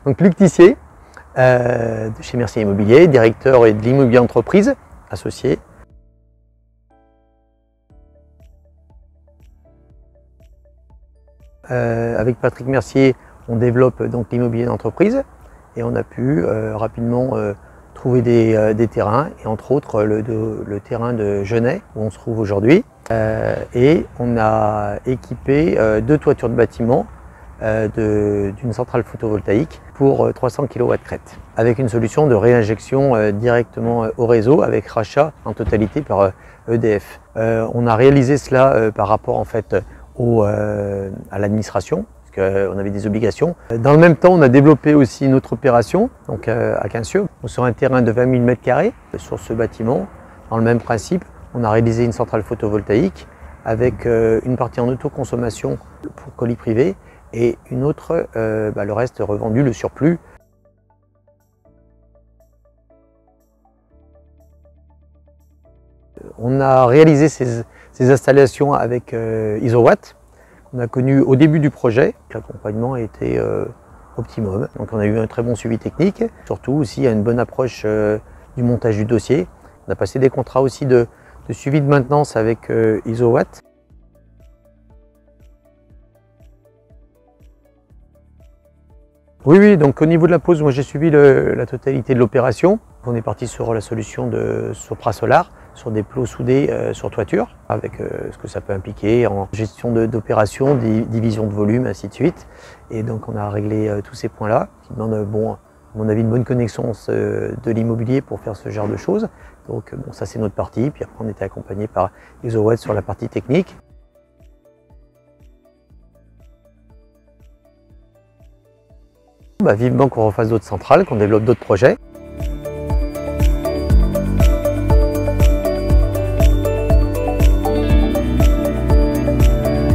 Donc Luc Tissier, de chez Mercier Immobilier, directeur et de l'immobilier entreprise associé. Avec Patrick Mercier, on développe donc l'immobilier d'entreprise et on a pu rapidement trouver des terrains, et entre autres le terrain de Genêt où on se trouve aujourd'hui. Et on a équipé 2 toitures de bâtiments d'une centrale photovoltaïque pour 300 kW crête, avec une solution de réinjection directement au réseau avec rachat en totalité par EDF. On a réalisé cela par rapport en fait à l'administration, parce qu'on avait des obligations. Dans le même temps, on a développé aussi une autre opération donc à Quincieux, sur un terrain de 20 000 m². Sur ce bâtiment, dans le même principe, on a réalisé une centrale photovoltaïque avec une partie en autoconsommation pour colis privés et une autre, le reste revendu, le surplus. On a réalisé ces installations avec Isowatt. On a connu au début du projet que l'accompagnement a été optimum. Donc on a eu un très bon suivi technique, surtout aussi une bonne approche du montage du dossier. On a passé des contrats aussi de suivi de maintenance avec Isowatt. Oui, donc au niveau de la pose, moi j'ai suivi la totalité de l'opération. On est parti sur la solution de Sopra Solar, sur des plots soudés sur toiture, avec ce que ça peut impliquer en gestion d'opération, division de volume, ainsi de suite. Et donc on a réglé tous ces points-là, qui demandent, à mon avis, une bonne connaissance de l'immobilier pour faire ce genre de choses. Donc ça c'est notre partie, puis après on était accompagné par Isowatt sur la partie technique. Vivement qu'on refasse d'autres centrales, qu'on développe d'autres projets.